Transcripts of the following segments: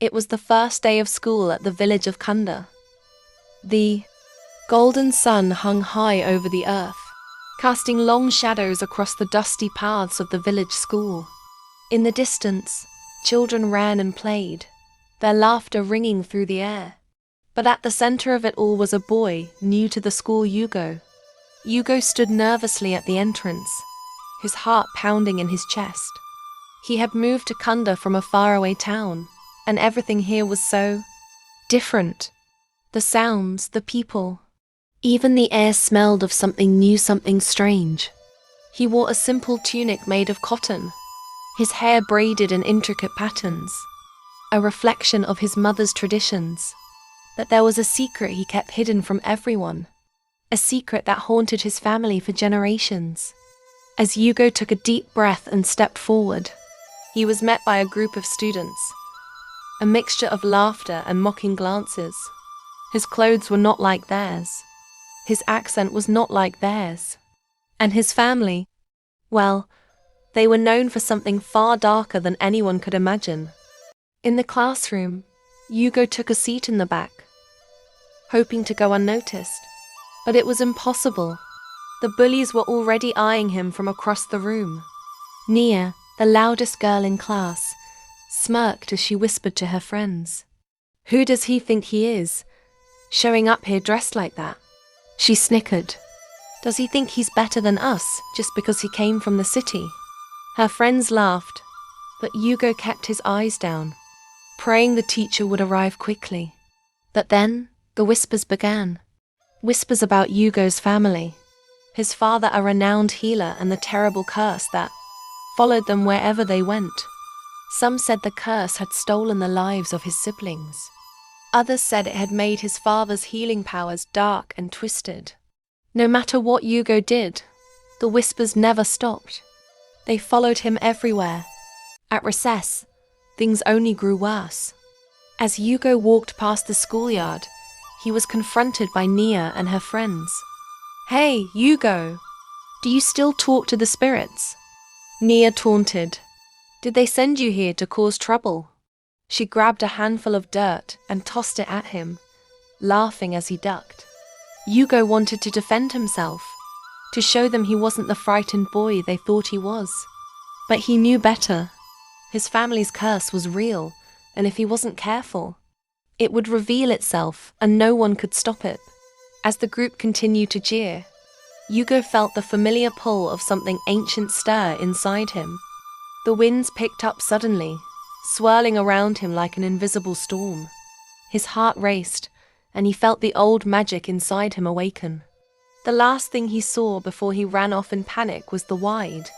It was the first day of school at the village of Kunda. The golden sun hung high over the earth, casting long shadows across the dusty paths of the village school. In the distance, children ran and played, their laughter ringing through the air. But at the center of it all was a boy new to the school, Yugo. Yugo stood nervously at the entrance, his heart pounding in his chest. He had moved to Kunda from a faraway town, and everything here was so different. The sounds, the people, even the air smelled of something new, something strange. He wore a simple tunic made of cotton, his hair braided in intricate patterns, a reflection of his mother's traditions. But there was a secret he kept hidden from everyone, a secret that haunted his family for generations. As Yugo took a deep breath and stepped forward, he was met by a group of students, a mixture of laughter and mocking glances. His clothes were not like theirs. His accent was not like theirs. And his family, well, they were known for something far darker than anyone could imagine. In the classroom, Yugo took a seat in the back, hoping to go unnoticed. But it was impossible. The bullies were already eyeing him from across the room. Nia, the loudest girl in class, smirked as she whispered to her friends, "Who does he think he is, showing up here dressed like that?" She snickered. "Does he think he's better than us just because he came from the city?" Her friends laughed, but Yugo kept his eyes down, praying the teacher would arrive quickly. But then the whispers began. Whispers about Yugo's family, his father a renowned healer, and the terrible curse that followed them wherever they went. Some said the curse had stolen the lives of his siblings. Others said it had made his father's healing powers dark and twisted. No matter what Yugo did, the whispers never stopped. They followed him everywhere. At recess, things only grew worse. As Yugo walked past the schoolyard, he was confronted by Nia and her friends. "Hey, Yugo, do you still talk to the spirits?" Nia taunted. "Did they send you here to cause trouble?" She grabbed a handful of dirt and tossed it at him, laughing as he ducked. Yugo wanted to defend himself, to show them he wasn't the frightened boy they thought he was. But he knew better. His family's curse was real, and if he wasn't careful, it would reveal itself and no one could stop it. As the group continued to jeer, Yugo felt the familiar pull of something ancient stir inside him. The winds picked up suddenly, swirling around him like an invisible storm. His heart raced, and he felt the old magic inside him awaken. The last thing he saw before he ran off in panic was the wide,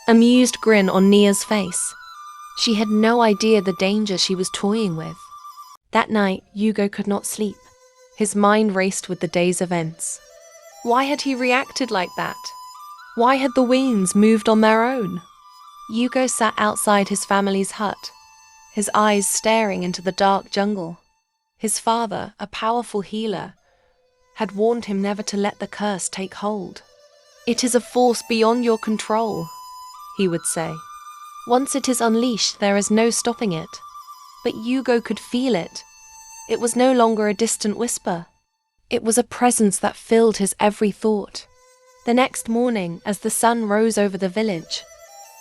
amused grin on Nia's face. She had no idea the danger she was toying with. That night, Yugo could not sleep. His mind raced with the day's events. Why had he reacted like that? Why had the winds moved on their own? Yugo sat outside his family's hut, his eyes staring into the dark jungle. His father, a powerful healer, had warned him never to let the curse take hold. "It is a force beyond your control," he would say. "Once it is unleashed, there is no stopping it." But Yugo could feel it. It was no longer a distant whisper. It was a presence that filled his every thought. The next morning, as the sun rose over the village,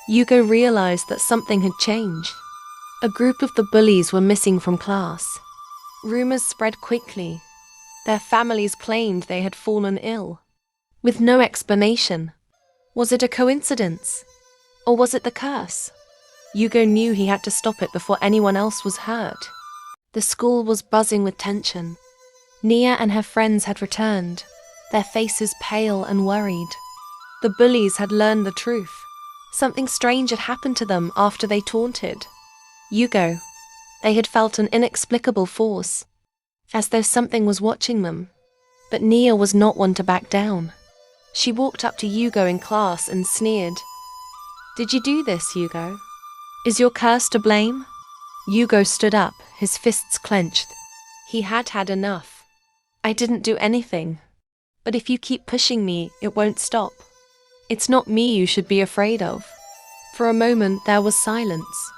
Yugo realized that something had changed. A group of the bullies were missing from class. Rumors spread quickly. Their families claimed they had fallen ill, with no explanation. Was it a coincidence? Or was it the curse? Yugo knew he had to stop it before anyone else was hurt. The school was buzzing with tension. Nia and her friends had returned, their faces pale and worried. The bullies had learned the truth. Something strange had happened to them after they taunted Yugo. They had felt an inexplicable force, as though something was watching them. But Nia was not one to back down. She walked up to Yugo in class and sneered. "Did you do this, Yugo? Is your curse to blame?" Yugo stood up, his fists clenched. He had had enough. "I didn't do anything. But if you keep pushing me, it won't stop. It's not me you should be afraid of." For a moment there was silence.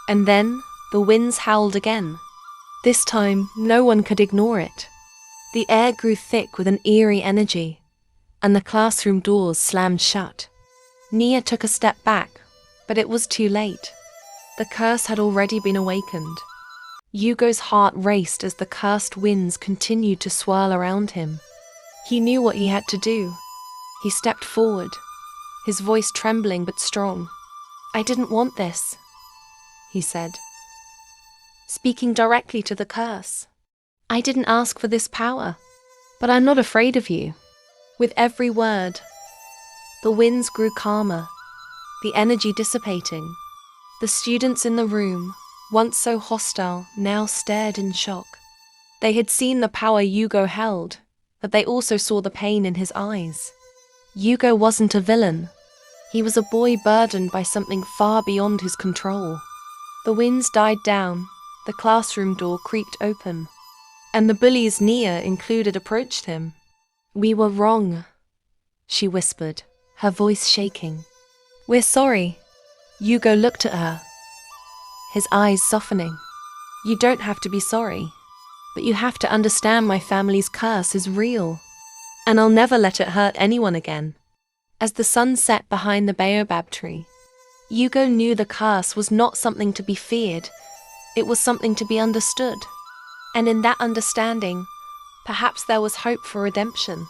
And then The winds howled again. This time, no one could ignore it. The air grew thick with an eerie energy, and the classroom doors slammed shut. Nia took a step back, but it was too late. The curse had already been awakened. Hugo's heart raced as the cursed winds continued to swirl around him. He knew what he had to do. He stepped forward, his voice trembling but strong. "I didn't want this," he said, speaking directly to the curse. "I didn't ask for this power, but I'm not afraid of you." With every word, the winds grew calmer, the energy dissipating. The students in the room, once so hostile, now stared in shock. They had seen the power Hugo held, but they also saw the pain in his eyes. Hugo wasn't a villain. He was a boy burdened by something far beyond his control. The winds died down, the classroom door creaked open, and the bullies, Nia included, approached him. "We were wrong," she whispered, her voice shaking. "We're sorry." Hugo looked at her, his eyes softening. "You don't have to be sorry, but you have to understand my family's curse is real, and I'll never let it hurt anyone again." As the sun set behind the baobab tree, Hugo knew the curse was not something to be feared, it was something to be understood. And in that understanding, perhaps there was hope for redemption.